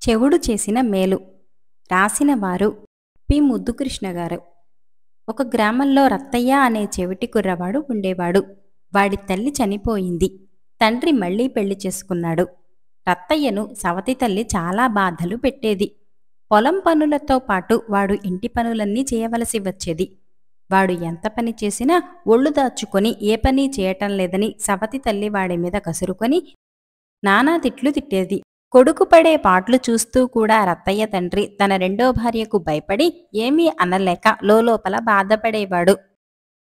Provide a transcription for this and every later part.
చెవుడు చేసిన మేలు. రాసిన వారు పి. ముద్దుకృష్ణ గారు. ఒక గ్రామంలో రత్తయ్య అనే చెవిటి కుర్రవాడు ఉండేవాడు. వాడి తల్లి చనిపోయింది. తండ్రి మళ్లీ పెళ్లి చేసుకున్నాడు. రత్తయ్యను సవతి తల్లి చాలా బాధలు పెట్టేది. పొలం పనులతో పాటు వాడు ఇంటి పనులన్నీ చేయవలసి వచ్చేది. వాడు ఎంత పని చేసినా ఒళ్ళు దాచుకొని ఏ పని చేయటం లేదని సవతి తల్లి వాడి మీద కసురుకొని నానా తిట్లు తిట్టేది. కొడుకు పడే పాట్లు చూస్తూ కూడా రత్తయ్య తండ్రి తన రెండో భార్యకు భయపడి ఏమీ అనలేక లోలోపల బాధపడేవాడు.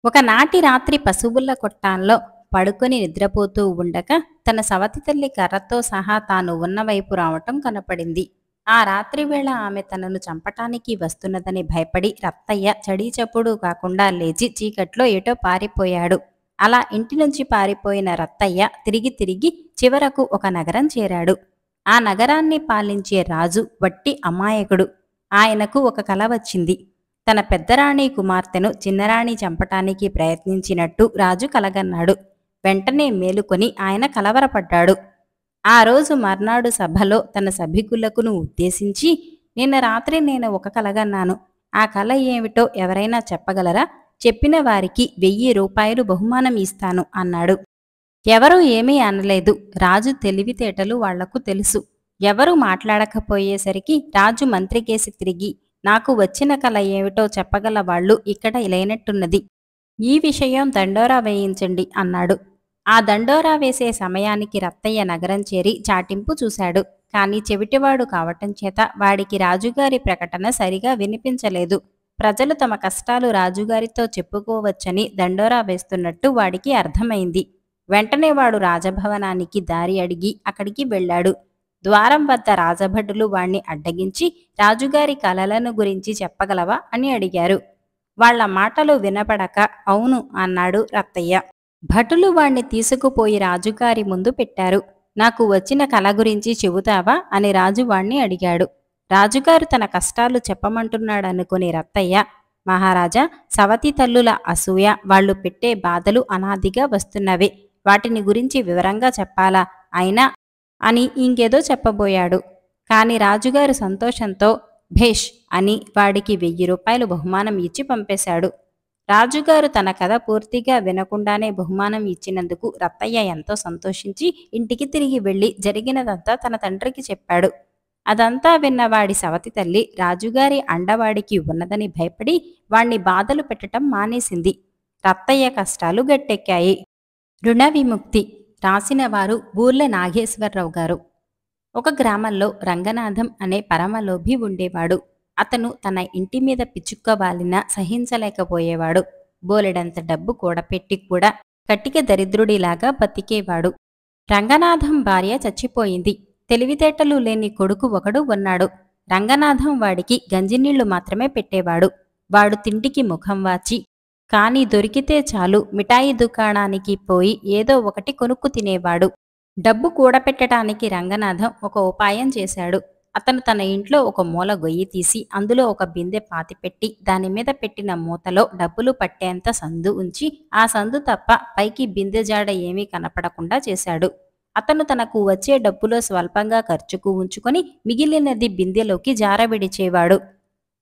ఒకనాటి రాత్రి పశువుల కొట్టాల్లో పడుకొని నిద్రపోతూ ఉండగా తన సవతి తల్లి కర్రతో సహా తాను ఉన్నవైపు రావటం కనపడింది. ఆ రాత్రివేళ ఆమె తనను చంపటానికి వస్తున్నదని భయపడి రత్తయ్య చడీచప్పుడు కాకుండా లేచి చీకట్లో ఏటో పారిపోయాడు. అలా ఇంటి నుంచి పారిపోయిన రత్తయ్య తిరిగి తిరిగి చివరకు ఒక నగరం చేరాడు. ఆ నగరాన్ని పాలించే రాజు వట్టి అమాయకుడు. ఆయనకు ఒక కల వచ్చింది. తన పెద్దరాణి కుమార్తెను చిన్నరాణి చంపటానికి ప్రయత్నించినట్టు రాజు కలగన్నాడు. వెంటనే మేలుకొని ఆయన కలవరపడ్డాడు. ఆ రోజు మర్నాడు సభలో తన సభికులకును ఉద్దేశించి, నిన్న రాత్రి నేను ఒక కలగన్నాను. ఆ కల ఏమిటో ఎవరైనా చెప్పగలరా? చెప్పిన వారికి 1000 రూపాయలు బహుమానం ఇస్తాను అన్నాడు. ఎవరూ ఏమీ అనలేదు. రాజు తెలివితేటలు వాళ్లకు తెలుసు. ఎవరూ మాట్లాడకపోయేసరికి రాజు మంత్రికేసి తిరిగి, నాకు వచ్చిన కల ఏమిటో చెప్పగల వాళ్ళు ఇక్కడ లేనట్టున్నది. ఈ విషయం దండోరా వేయించండి అన్నాడు. ఆ దండోరా వేసే సమయానికి రత్తయ్య నగరం చేరి చాటింపు చూశాడు. కాని చెవిటివాడు కావటం చేత వాడికి రాజుగారి ప్రకటన సరిగా వినిపించలేదు. ప్రజలు తమ కష్టాలు రాజుగారితో చెప్పుకోవచ్చని దండోరా వేస్తున్నట్టు వాడికి అర్థమైంది. వెంటనే వాడు రాజభవనానికి దారి అడిగి అక్కడికి వెళ్ళాడు. ద్వారం వద్ద రాజభటులు వాణ్ణి అడ్డగించి, రాజుగారి కలలను గురించి చెప్పగలవా అని అడిగారు. వాళ్ల మాటలు వినపడక అవును అన్నాడు రత్తయ్య. భటులు వాణ్ణి తీసుకుపోయి రాజుగారి ముందు పెట్టారు. నాకు వచ్చిన కల గురించి చెబుతావా అని రాజు వాణ్ణి అడిగాడు. రాజుగారు తన కష్టాలు చెప్పమంటున్నాడనుకుని రత్తయ్య, మహారాజా, సవతి తల్లుల అసూయ, వాళ్లు పెట్టే బాధలు అనాదిగా వస్తున్నవే, వాటిని గురించి వివరంగా చెప్పాలా అయినా అని ఇంకేదో చెప్పబోయాడు. కాని రాజుగారు సంతోషంతో భేష్ అని వాడికి 1000 రూపాయలు బహుమానం ఇచ్చి పంపేశాడు. రాజుగారు తన కథ పూర్తిగా వినకుండానే బహుమానం ఇచ్చినందుకు రత్తయ్య ఎంతో సంతోషించి ఇంటికి తిరిగి వెళ్లి జరిగినదంతా తన తండ్రికి చెప్పాడు. అదంతా విన్నవాడి సవతి తల్లి రాజుగారి అండవాడికి ఉన్నదని భయపడి వాణ్ణి బాధలు పెట్టటం మానేసింది. రత్తయ్య కష్టాలు గట్టెక్కాయి. రుణ విముక్తి. రాసినవారు బూర్లె నాగేశ్వరరావు గారు. ఒక గ్రామంలో రంగనాథం అనే పరమలోభి ఉండేవాడు. అతను తన ఇంటి మీద పిచ్చుక్క వాలినా సహించలేకపోయేవాడు. బోలెడంత డబ్బు కూడపెట్టి కూడా కటిక దరిద్రుడిలాగా బతికేవాడు. రంగనాథం భార్య చచ్చిపోయింది. తెలివితేటలు లేని కొడుకు ఒకడు ఉన్నాడు. రంగనాథం వాడికి గంజినీళ్లు మాత్రమే పెట్టేవాడు. వాడు తిండికి ముఖం వాచి, కాని దొరికితే చాలు మిఠాయి దుకాణానికి పోయి ఏదో ఒకటి కొనుక్కు తినేవాడు. డబ్బు కూడపెట్టడానికి రంగనాథం ఒక ఉపాయం చేశాడు. అతను తన ఇంట్లో ఒక మూల గొయ్యి తీసి అందులో ఒక బిందె పాతిపెట్టి దానిమీద పెట్టిన మూతలో డబ్బులు పట్టేంత సందు ఉంచి ఆ సందు తప్ప పైకి బిందె జాడ ఏమీ కనపడకుండా చేశాడు. అతను తనకు వచ్చే డబ్బులో స్వల్పంగా ఖర్చుకు ఉంచుకొని మిగిలినది బిందెలోకి జారవిడిచేవాడు.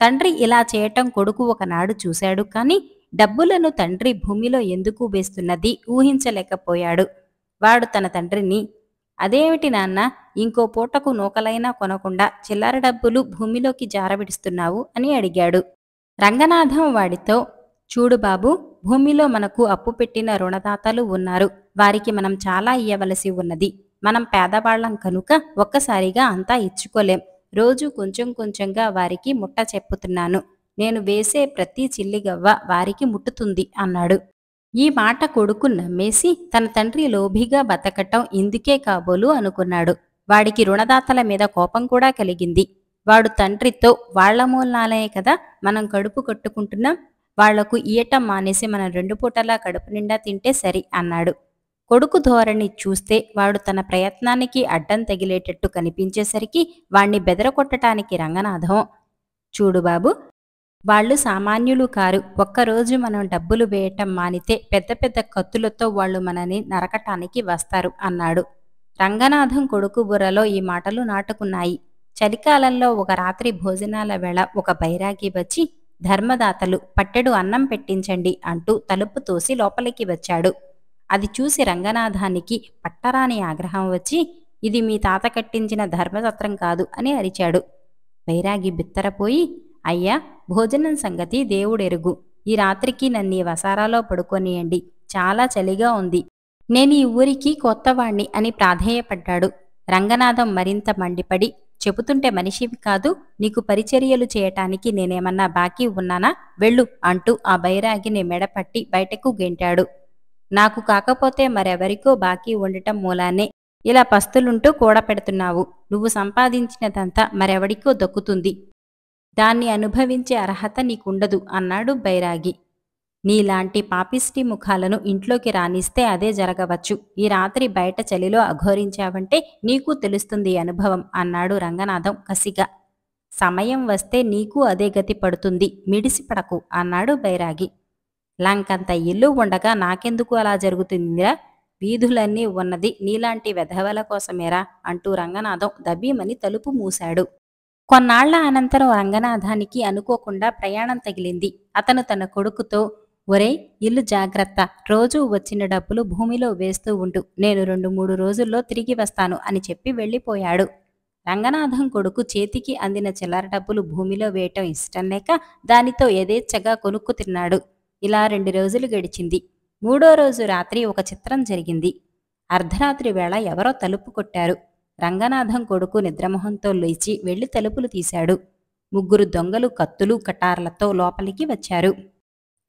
తండ్రి ఇలా చేయటం కొడుకు ఒకనాడు చూశాడు. కాని డబ్బులను తండ్రి భూమిలో ఎందుకు వేస్తున్నది ఊహించలేకపోయాడు. వాడు తన తండ్రిని, అదేమిటి నాన్న, ఇంకో పూటకు నూకలైనా కొనకుండా చిల్లర డబ్బులు భూమిలోకి జారవిడుస్తున్నావు అని అడిగాడు. రంగనాథం వాడితో, చూడు బాబు, భూమిలో మనకు అప్పు పెట్టిన రుణదాతలు ఉన్నారు. వారికి మనం చాలా ఇయ్యవలసి ఉన్నది. మనం పేదవాళ్లం కనుక ఒక్కసారిగా అంతా ఇచ్చుకోలేం. రోజు కొంచెం కొంచెంగా వారికి ముట్ట చెప్పుతున్నాను. నేను వేసే ప్రతి చిల్లిగవ్వ వారికి ముట్టుతుంది అన్నాడు. ఈ మాట కొడుకు నమ్మేసి తన తండ్రి లోభిగా బతకటం ఇందుకే కాబోలు అనుకున్నాడు. వాడికి రుణదాతల మీద కోపం కూడా కలిగింది. వాడు తండ్రితో, వాళ్ల మూలనాలే కదా మనం కడుపు కట్టుకుంటున్నాం, వాళ్లకు ఇయ్యటం మానేసి మనం 2 పూటలా కడుపు నిండా తింటే సరి అన్నాడు. కొడుకు ధోరణి చూస్తే వాడు తన ప్రయత్నానికి అడ్డం తగిలేటట్టు కనిపించేసరికి వాణ్ణి బెదరకొట్టటానికి రంగనాథం, చూడు బాబు, వాళ్ళు సామాన్యులు కారు. ఒక్కరోజు మనం డబ్బులు వేయటం మానితే పెద్ద పెద్ద కత్తులతో వాళ్ళు మనని నరకటానికి వస్తారు అన్నాడు. రంగనాథం కొడుకు బుర్రలో ఈ మాటలు నాటుకున్నాయి. చలికాలంలో ఒక రాత్రి భోజనాల వేళ ఒక బైరాగి వచ్చి, ధర్మదాతలు పట్టెడు అన్నం పెట్టించండి అంటూ తలుపు తోసి లోపలికి వచ్చాడు. అది చూసి రంగనాథానికి పట్టరాని ఆగ్రహం వచ్చి, ఇది మీ తాత కట్టించిన ధర్మసత్రం కాదు అని అరిచాడు. బైరాగి బిత్తరపోయి, అయ్యా, భోజనం సంగతి దేవుడెరుగు. ఈ రాత్రికి నన్ను ఈ వసారాలో పడుకొనియండి. చాలా చలిగా ఉంది. నేను ఈ ఊరికి కొత్తవాణ్ణి అని ప్రాధేయపడ్డాడు. రంగనాథం మరింత మండిపడి, చెబుతుంటే మనిషివి కాదు, నీకు పరిచర్యలు చేయటానికి నేనేమన్నా బాకీ ఉన్నానా? వెళ్ళు అంటూ ఆ బైరాగిని మెడపట్టి బయటకు గెంటాడు. నాకు కాకపోతే మరెవరికో బాకీ ఉండటం మూలానే ఇలా పస్తులుంటూ కూడపెడుతున్నావు. నువ్వు సంపాదించినదంతా మరెవడికో దక్కుతుంది. దాన్ని అనుభవించే అర్హత నీకుండదు అన్నాడు బైరాగి. నీలాంటి పాపిష్టి ముఖాలను ఇంట్లోకి రానిస్తే అదే జరగవచ్చు. ఈ రాత్రి బయట చలిలో అఘోరించావంటే నీకు తెలుస్తుంది అనుభవం అన్నాడు రంగనాథం కసిగా. సమయం వస్తే నీకు అదే గతి పడుతుంది, మిడిసిపడకు అన్నాడు బైరాగి. లంకంత ఇల్లు ఉండగా నాకెందుకు అలా జరుగుతుందిరా? వీధులన్నీ ఉన్నది నీలాంటి వెధవల కోసమేరా అంటూ రంగనాథం దబీమని తలుపు మూశాడు. కొన్నాళ్ల అనంతరం రంగనాథానికి అనుకోకుండా ప్రయాణం తగిలింది. అతను తన కొడుకుతో, ఒరేయ్, ఇల్లు జాగ్రత్త, రోజూ వచ్చిన డబ్బులు భూమిలో వేస్తూ ఉండు, నేను 2-3 రోజుల్లో తిరిగి వస్తాను అని చెప్పి వెళ్ళిపోయాడు. రంగనాథం కొడుకు చేతికి అందిన చిల్లర డబ్బులు భూమిలో వేయటం ఇష్టం లేక దానితో యథేచ్ఛగా కొనుక్కు తిన్నాడు. ఇలా 2 రోజులు గడిచింది. 3వ రోజు రాత్రి ఒక చిత్రం జరిగింది. అర్ధరాత్రి వేళ ఎవరో తలుపు కొట్టారు. రంగనాథం కొడుకు నిద్రమొహంతో లేచి వెళ్లి తలుపులు తీశాడు. 3 దొంగలు కత్తులు కటార్లతో లోపలికి వచ్చారు.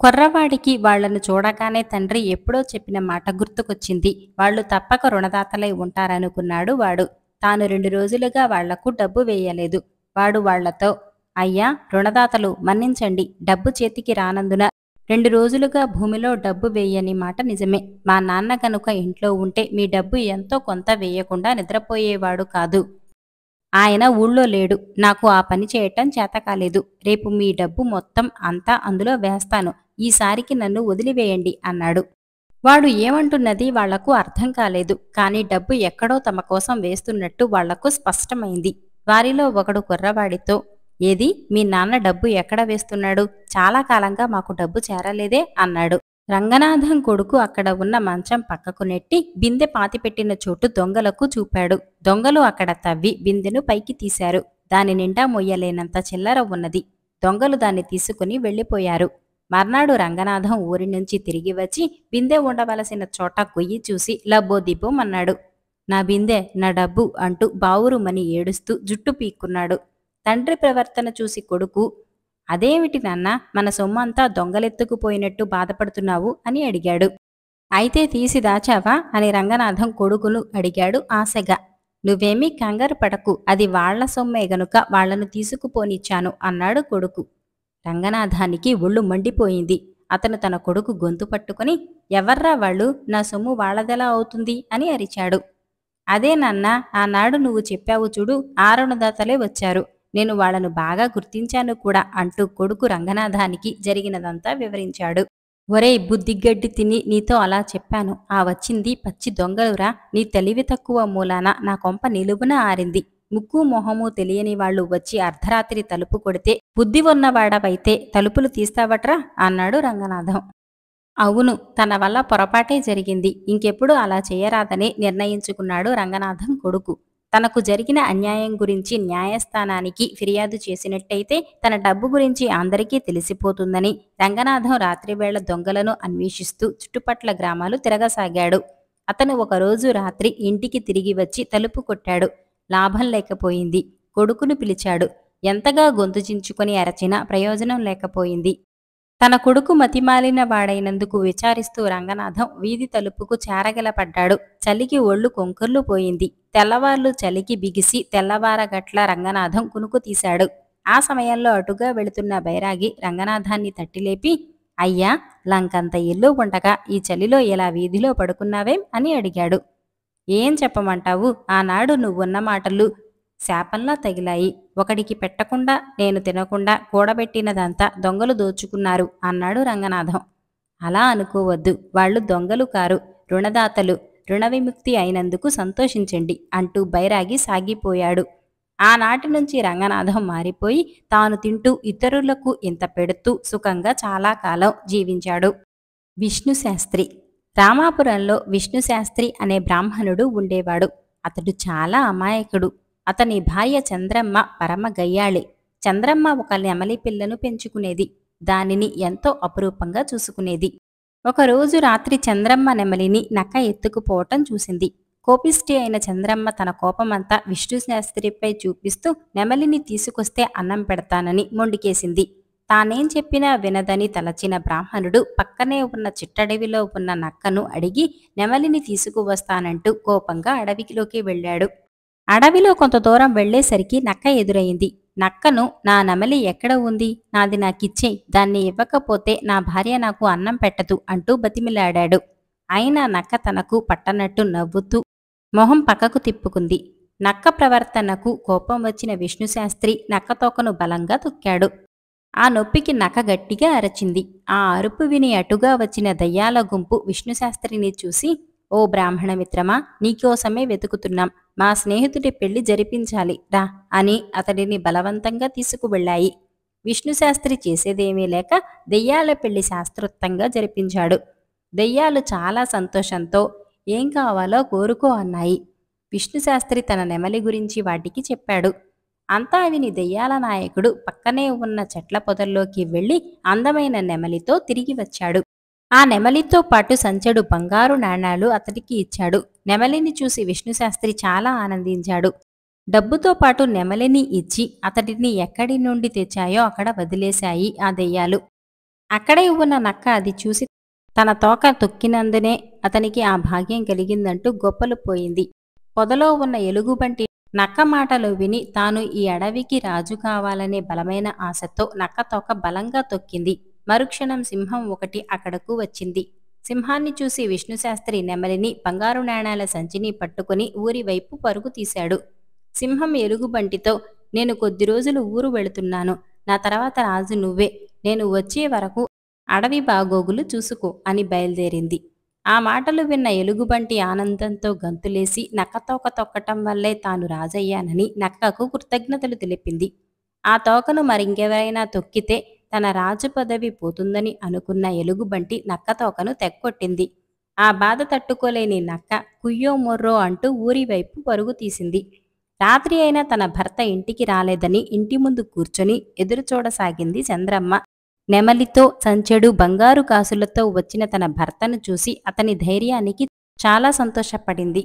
కుర్రవాడికి వాళ్లను చూడగానే తండ్రి ఎప్పుడో చెప్పిన మాట గుర్తుకొచ్చింది. వాళ్లు తప్పక రుణదాతలై ఉంటారనుకున్నాడు వాడు. తాను 2 రోజులుగా వాళ్లకు డబ్బు వేయలేదు. వాడు వాళ్లతో, అయ్యా రుణదాతలు, మన్నించండి, డబ్బు చేతికి రానందున 2 రోజులుగా భూమిలో డబ్బు వేయని మాట నిజమే. మా నాన్న గనుక ఇంట్లో ఉంటే మీ డబ్బు ఎంతో కొంత వేయకుండా నిద్రపోయేవాడు కాదు. ఆయన ఊళ్ళో లేడు. నాకు ఆ పని చేయటం చేతకాలేదు. రేపు మీ డబ్బు మొత్తం అంతా అందులో వేస్తాను. ఈసారికి నన్ను వదిలివేయండి అన్నాడు. వాడు ఏమంటున్నది వాళ్లకు అర్థం కాలేదు. కాని డబ్బు ఎక్కడో తమ కోసం వేస్తున్నట్టు వాళ్లకు స్పష్టమైంది. వారిలో ఒకడు కుర్రవాడితో, ఏది, మీ నాన్న డబ్బు ఎక్కడ వేస్తున్నాడు? చాలా కాలంగా మాకు డబ్బు చేరలేదే అన్నాడు. రంగనాథం కొడుకు అక్కడ ఉన్న మంచం పక్కకు నెట్టి బిందె పాతిపెట్టిన చోటు దొంగలకు చూపాడు. దొంగలు అక్కడ తవ్వి బిందెను పైకి తీశారు. దాని నిండా మొయ్యలేనంత చిల్లర ఉన్నది. దొంగలు దాన్ని తీసుకుని వెళ్ళిపోయారు. మర్నాడు రంగనాథం ఊరి నుంచి తిరిగి వచ్చి బిందె ఉండవలసిన చోట గొయ్యి చూసి లబ్బోదిబ్బోమన్నాడు. నా బిందె, నా డబ్బు అంటూ బావురుమని ఏడుస్తూ జుట్టు పీక్కున్నాడు. తండ్రి ప్రవర్తన చూసి కొడుకు, అదేమిటి నాన్న, మన సొమ్మంతా దొంగలెత్తుకుపోయినట్టు బాధపడుతున్నావు అని అడిగాడు. అయితే తీసి దాచావా అని రంగనాథం కొడుకును అడిగాడు ఆశగా. నువ్వేమీ కంగారు పడకు, అది వాళ్ల సొమ్మే గనుక వాళ్లను తీసుకుపోనిచ్చాను అన్నాడు కొడుకు. రంగనాథానికి ఒళ్ళు మండిపోయింది. అతను తన కొడుకు గొంతు పట్టుకుని, ఎవర్రా వాళ్ళు, నా సొమ్ము వాళ్లదెలా అవుతుంది అని అరిచాడు. అదే నాన్న, ఆనాడు నువ్వు చెప్పావు చూడు, ఆ రుణదాతలే వచ్చారు. నేను వాళ్లను బాగా గుర్తించాను కూడా అంటూ కొడుకు రంగనాథానికి జరిగినదంతా వివరించాడు. ఒరేయ్, బుద్ధిగడ్డి తిని నీతో అలా చెప్పాను. ఆ వచ్చింది పచ్చి దొంగలురా. నీ తెలివి తక్కువ మూలాన నా కొంప నిలువున ఆరింది. ముక్కు మొహము తెలియని వాళ్లు వచ్చి అర్ధరాత్రి తలుపు కొడితే బుద్ధి ఉన్నవాడవైతే తలుపులు తీస్తావట్రా అన్నాడు రంగనాథం. అవును, తన వల్ల పొరపాటే జరిగింది. ఇంకెప్పుడు అలా చేయరాదని నిర్ణయించుకున్నాడు రంగనాథం కొడుకు. తనకు జరిగిన అన్యాయం గురించి న్యాయస్థానానికి ఫిర్యాదు చేసినట్టయితే తన డబ్బు గురించి అందరికీ తెలిసిపోతుందని రంగనాథం రాత్రివేళ దొంగలను అన్వేషిస్తూ చుట్టుపట్ల గ్రామాలు తిరగసాగాడు. అతను ఒకరోజు రాత్రి ఇంటికి తిరిగి వచ్చి తలుపు కొట్టాడు. లాభం లేకపోయింది. కొడుకును పిలిచాడు. ఎంతగా గొంతు చించుకొని అరచినా ప్రయోజనం లేకపోయింది. తన కొడుకు మతిమాలిన వాడైనందుకు విచారిస్తూ రంగనాథం వీధి తలుపుకు చేరగలపడ్డాడు. చలికి ఒళ్ళు కొంకర్లు పోయింది. తెల్లవార్లు చలికి బిగిసి తెల్లవారగట్ల రంగనాథం కునుకు తీశాడు. ఆ సమయంలో అటుగా వెళుతున్న బైరాగి రంగనాథాన్ని తట్టిలేపి, అయ్యా, లంకంత ఇల్లు ఉండగా ఈ చలిలో ఇలా వీధిలో పడుకున్నావేం అని అడిగాడు. ఏం చెప్పమంటావు, ఆనాడు నువ్వున్న మాటలు శాపంలా తగిలాయి. ఒకడికి పెట్టకుండా నేను తినకుండా కూడబెట్టినదంతా దొంగలు దోచుకున్నారు అన్నాడు రంగనాథం. అలా అనుకోవద్దు, వాళ్ళు దొంగలు కారు, రుణదాతలు. రుణ విముక్తి అయినందుకు సంతోషించండి అంటూ బైరాగి సాగిపోయాడు. ఆనాటి నుంచి రంగనాథం మారిపోయి తాను తింటూ ఇతరులకు ఇంత పెడుతూ సుఖంగా చాలా కాలం జీవించాడు. విష్ణుశాస్త్రి. రామాపురంలో విష్ణుశాస్త్రి అనే బ్రాహ్మణుడు ఉండేవాడు. అతడు చాలా అమాయకుడు. అతని భార్య చంద్రమ్మ పరమ గయ్యాళి. చంద్రమ్మ ఒక నెమలి పిల్లను పెంచుకునేది. దానిని ఎంతో అపురూపంగా చూసుకునేది. ఒకరోజు రాత్రి చంద్రమ్మ నెమలిని నక్క ఎత్తుకుపోవటం చూసింది. కోపిష్టి అయిన చంద్రమ్మ తన కోపమంతా విష్ణుశాస్త్రిపై చూపిస్తూ నెమలిని తీసుకొస్తే అన్నం పెడతానని మొండికేసింది. తానేం చెప్పినా వినదని తలచిన బ్రాహ్మణుడు పక్కనే ఉన్న చిట్టడవిలో ఉన్న నక్కను అడిగి నెమలిని తీసుకువస్తానంటూ కోపంగా అడవిలోకి వెళ్ళాడు. అడవిలో కొంత దూరం వెళ్లేసరికి నక్క ఎదురయింది. నక్కను, నా నెమలి ఎక్కడ ఉంది? నాది నాకిచ్చేయ్, దాన్ని ఇవ్వకపోతే నా భార్య నాకు అన్నం పెట్టదు అంటూ బతిమిలాడాడు. అయినా నక్క తనకు పట్టనట్టు నవ్వుతూ మొహం పక్కకు తిప్పుకుంది. నక్క ప్రవర్తనకు కోపం వచ్చిన విష్ణుశాస్త్రి నక్క తోకను బలంగా తొక్కాడు. ఆ నొప్పికి నక్క గట్టిగా అరచింది. ఆ అరుపు విని అటుగా వచ్చిన దయ్యాల గుంపు విష్ణుశాస్త్రిని చూసి, ఓ బ్రాహ్మణ మిత్రమా, నీకోసమే వెతుకుతున్నాం. మా స్నేహితుడి పెళ్లి జరిపించాలి రా అని అతడిని బలవంతంగా తీసుకువెళ్ళాయి. విష్ణుశాస్త్రి చేసేదేమీ లేక దెయ్యాల పెళ్లి శాస్త్రోక్తంగా జరిపించాడు. దెయ్యాలు చాలా సంతోషంతో ఏం కావాలో కోరుకో అన్నాయి. విష్ణుశాస్త్రి తన నెమలి గురించి వాటికి చెప్పాడు. అంతా విని దెయ్యాల నాయకుడు పక్కనే ఉన్న చెట్ల పొదల్లోకి వెళ్లి అందమైన నెమలితో తిరిగి వచ్చాడు. ఆ నెమలితో పాటు సంచెడు బంగారు నాణాలు అతడికి ఇచ్చాడు. నెమలిని చూసి విష్ణుశాస్త్రి చాలా ఆనందించాడు. డబ్బుతో పాటు నెమలిని ఇచ్చి అతడిని ఎక్కడి నుండి తెచ్చాయో అక్కడ వదిలేశాయి ఆ దెయ్యాలు. అక్కడే ఉన్న నక్క అది చూసి తన తోక తొక్కినందునే అతనికి ఆ భాగ్యం కలిగిందంటూ గొప్పలు పోయింది. పొదలో ఉన్న ఎలుగుబంటి నక్క మాటలు విని తాను ఈ అడవికి రాజు కావాలనే బలమైన ఆశతో నక్క తోక బలంగా తొక్కింది. మరుక్షణం సింహం ఒకటి అక్కడకు వచ్చింది. సింహాన్ని చూసి విష్ణుశాస్త్రి నెమలిని, బంగారు నాణాల సంచిని పట్టుకుని ఊరి వైపు పరుగు తీశాడు. సింహం ఎలుగుబంటితో, నేను కొద్ది రోజులు ఊరు వెళుతున్నాను. నా తర్వాత రాజు నువ్వే. నేను వచ్చే వరకు అడవి బాగోగులు చూసుకో అని బయలుదేరింది. ఆ మాటలు విన్న ఎలుగుబంటి ఆనందంతో గంతులేసి నక్కతోక తొక్కటం వల్లే తాను రాజయ్యానని నక్కకు కృతజ్ఞతలు తెలిపింది. ఆ తోకను మరింకెవరైనా తొక్కితే తన రాజు పదవి పోతుందని అనుకున్న ఎలుగుబంటి నక్కతోకను తెక్కొట్టింది. ఆ బాధ తట్టుకోలేని నక్క కుయ్యో మొర్రో అంటూ ఊరి వైపు పరుగు తీసింది. రాత్రి అయినా తన భర్త ఇంటికి రాలేదని ఇంటి ముందు కూర్చొని ఎదురుచూడసాగింది చంద్రమ్మ. నెమలితో, సంచెడు బంగారు కాసులతో వచ్చిన తన భర్తను చూసి అతని ధైర్యానికి చాలా సంతోషపడింది.